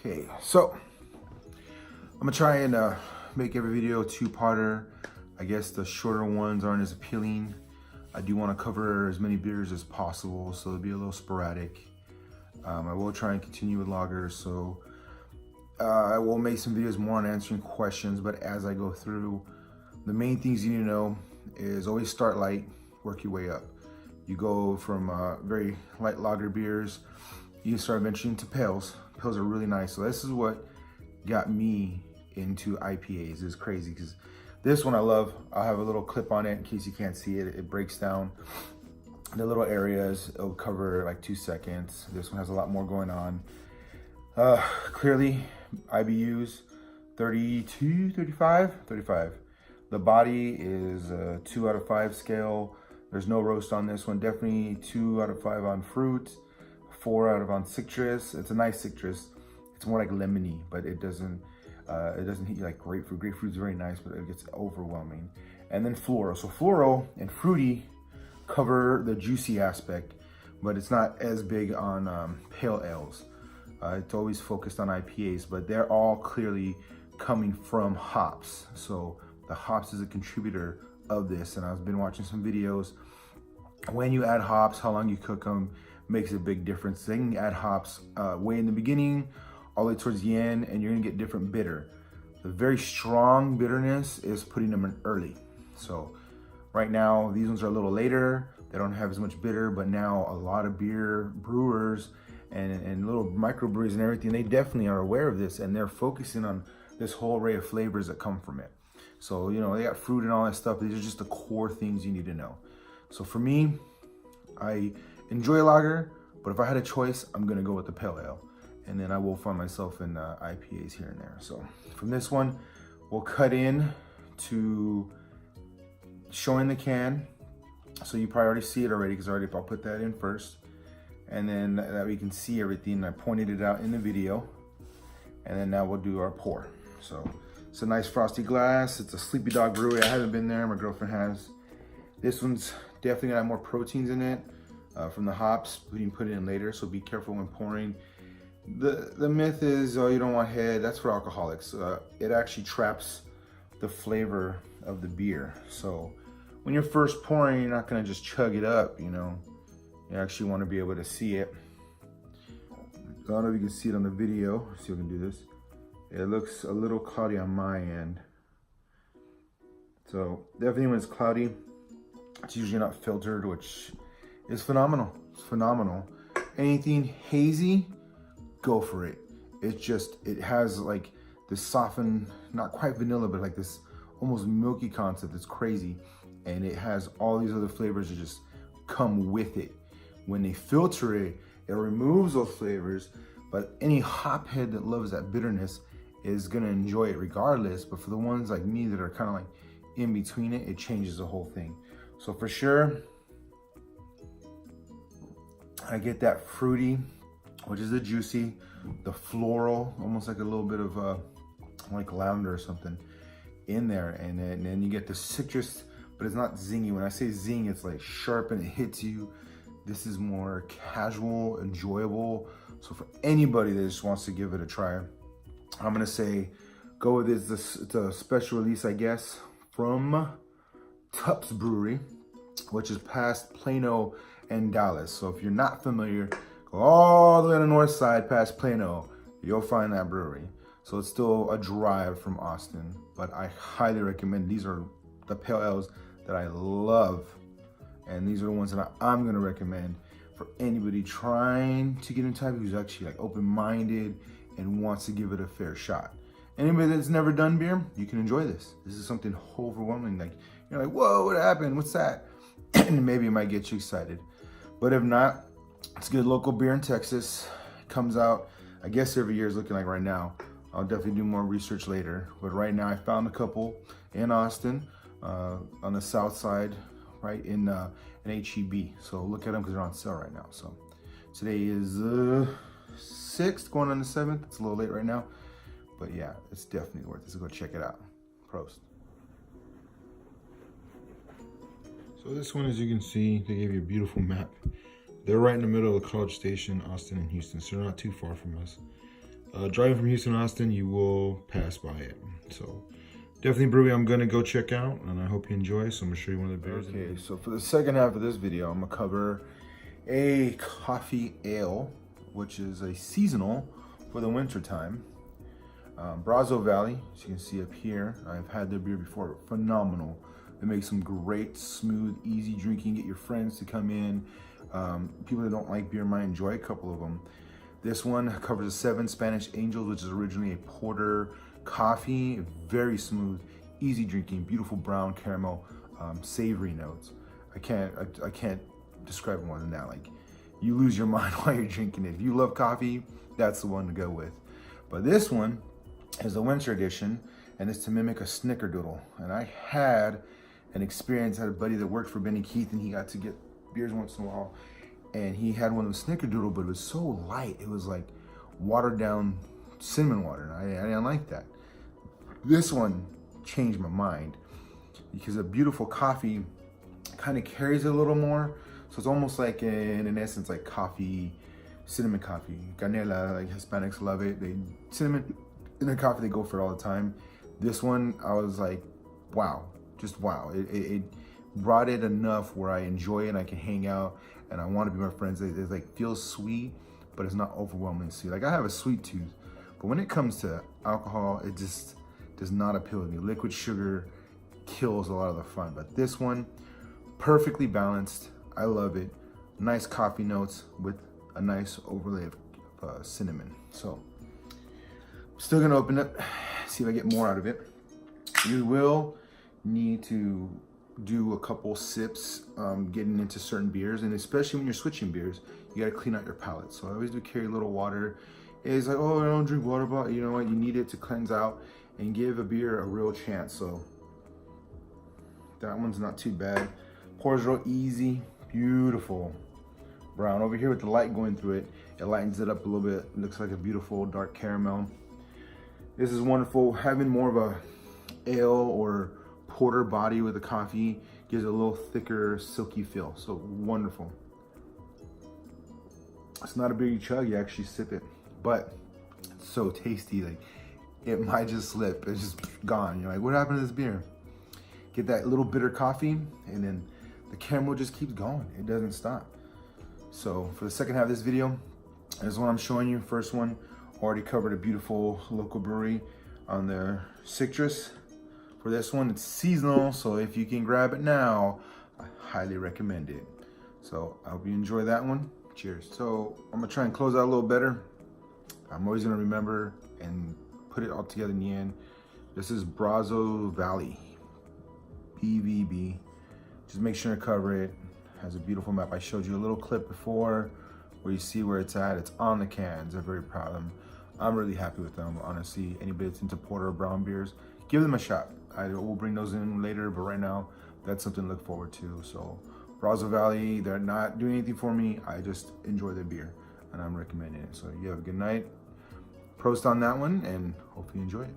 Okay, so I'm gonna try and make every video a two-parter. I guess the shorter ones aren't as appealing. I do want to cover as many beers as possible, so it'll be a little sporadic. I will try and continue with lagers, so I will make some videos more on answering questions, but as I go through, the main things you need to know is always start light, work your way up. You go from very light lager beers, you start venturing to pales. Pales are really nice. So this is what got me into IPAs. It's crazy because this one I love. I'll have a little clip on it in case you can't see it. It breaks down the little areas. It'll cover like 2 seconds. This one has a lot more going on. Clearly IBUs 32, 35. The body is a 2 out of 5 scale. There's no roast on this one. Definitely 2 out of 5 on fruit, 4 out of on citrus. It's a nice citrus. It's more like lemony, but it doesn't hit you like grapefruit. Grapefruit's very nice, but it gets overwhelming. And then floral. So floral and fruity cover the juicy aspect, but it's not as big on pale ales. It's always focused on IPAs, but they're all clearly coming from hops. So the hops is a contributor of this, and I've been watching some videos. When you add hops, how long you cook them makes a big difference. They can add hops way in the beginning, all the way towards the end, and you're gonna get different bitter. The very strong bitterness is putting them in early. So right now, these ones are a little later. They don't have as much bitter, but now a lot of beer brewers and little microbreweries and everything, they definitely are aware of this, and they're focusing on this whole array of flavors that come from it. So, you know, they got fruit and all that stuff. These are just the core things you need to know. So for me, I enjoy lager, but if I had a choice, I'm gonna go with the pale ale. And then I will find myself in IPAs here and there. So from this one, we'll cut in to showing the can. So you probably already see it already because I'll put that in first. And then that we can see everything. I pointed it out in the video. And then now we'll do our pour. So it's a nice frosty glass. It's a Sleepy Dog Brewery. I haven't been there, my girlfriend has. This one's definitely got more proteins in it from the hops. We can put it in later, so be careful when pouring. The myth is, oh, you don't want head. That's for alcoholics. It actually traps the flavor of the beer. So when you're first pouring, you're not gonna just chug it up, you know. You actually wanna be able to see it. I don't know if you can see it on the video. Let's see if we can do this. It looks a little cloudy on my end. So definitely when it's cloudy, it's usually not filtered, which is phenomenal. It's phenomenal. Anything hazy, go for it. It's just, it has like this softened, not quite vanilla, but like this almost milky concept. It's crazy. And it has all these other flavors that just come with it. When they filter it, it removes those flavors, but any hop head that loves that bitterness is gonna enjoy it regardless. But for the ones like me that are kind of like in between it, it changes the whole thing. So for sure, I get that fruity, which is the juicy, the floral, almost like a little bit of like lavender or something in there. And then you get the citrus, but it's not zingy. When I say zing, it's like sharp and it hits you. This is more casual, enjoyable. So for anybody that just wants to give it a try, I'm gonna say go with this. It's a special release, I guess, from TUPPS Brewery, which is past Plano and Dallas. So if you're not familiar, go all the way on the north side past Plano, you'll find that brewery. So it's still a drive from Austin, but I highly recommend. These are the pale ales that I love. And these are the ones that I'm gonna recommend for anybody trying to get into IPA who's actually like open-minded and wants to give it a fair shot. Anybody that's never done beer, you can enjoy this. This is something overwhelming. Like, you're like, whoa, what happened? What's that? And maybe it might get you excited. But if not, it's good local beer in Texas. It comes out, I guess every year is looking like right now. I'll definitely do more research later. But right now I found a couple in Austin on the south side, right in HEB. So look at them because they're on sale right now. So today is 6th, going on the 7th. It's a little late right now, but yeah, it's definitely worth it. So go check it out. Prost. So this one, as you can see, they gave you a beautiful map. They're right in the middle of the College Station, Austin and Houston, so they're not too far from us. driving from Houston to Austin, you will pass by it. So definitely brewery I'm gonna go check out, and I hope you enjoy. So I'm gonna show you one of the beers. Okay, so for the second half of this video, I'm gonna cover a coffee ale, which is a seasonal for the winter time. Brazos Valley, as you can see up here, I've had their beer before. Phenomenal. It makes some great, smooth, easy drinking. Get your friends to come in. People that don't like beer might enjoy a couple of them. This one covers 7 Spanish Angels, which is originally a porter coffee. Very smooth, easy drinking, beautiful brown caramel, savory notes. I can't describe it more than that. Like, you lose your mind while you're drinking it. If you love coffee, that's the one to go with. But this one is the winter edition, and it's to mimic a snickerdoodle. And I had an experience. I had a buddy that worked for Benny Keith, and he got to get beers once in a while, and he had one of the snickerdoodle, but it was so light. It was like watered down cinnamon water, and I didn't like that. This one changed my mind because a beautiful coffee kind of carries it a little more. So it's almost like, in essence, like coffee, cinnamon coffee, canela. Like, Hispanics love it. Cinnamon in their coffee, they go for it all the time. This one, I was like, wow, just wow. It brought it enough where I enjoy it and I can hang out and I want to be my friends. It like feels sweet, but it's not overwhelmingly sweet. Like, I have a sweet tooth, but when it comes to alcohol, it just does not appeal to me. Liquid sugar kills a lot of the fun, but this one, perfectly balanced. I love it. Nice coffee notes with a nice overlay of cinnamon. So I'm still gonna open it, see if I get more out of it. You will need to do a couple sips getting into certain beers, and especially when you're switching beers, you gotta clean out your palate. So I always do carry a little water. It's like, oh, I don't drink water, but you know what? You need it to cleanse out and give a beer a real chance. So that one's not too bad. Pours real easy, beautiful brown. Over here with the light going through it, it lightens it up a little bit. It looks like a beautiful dark caramel. This is wonderful. Having more of a ale or porter body with the coffee gives it a little thicker, silky feel. So wonderful. It's not a big chug, you actually sip it, but it's so tasty. Like, it might just slip. It's just gone. You're like, what happened to this beer? Get that little bitter coffee, and then the caramel just keeps going. It doesn't stop. So for the second half of this video, this is what I'm showing you. First one, already covered a beautiful local brewery on the citrus. For this one, it's seasonal, so if you can grab it now, I highly recommend it. So I hope you enjoy that one. Cheers. So I'm gonna try and close out a little better. I'm always gonna remember and put it all together in the end. This is Brazos Valley, BVB. Just make sure to cover it. Has a beautiful map. I showed you a little clip before where you see where it's at. It's on the cans. I'm very proud of them. I'm really happy with them, honestly. Anybody that's into porter or brown beers, give them a shot. I will bring those in later, but right now, that's something to look forward to. So Brazos Valley, they're not doing anything for me. I just enjoy their beer, and I'm recommending it. So you have a good night. Prost on that one, and hope you enjoy it.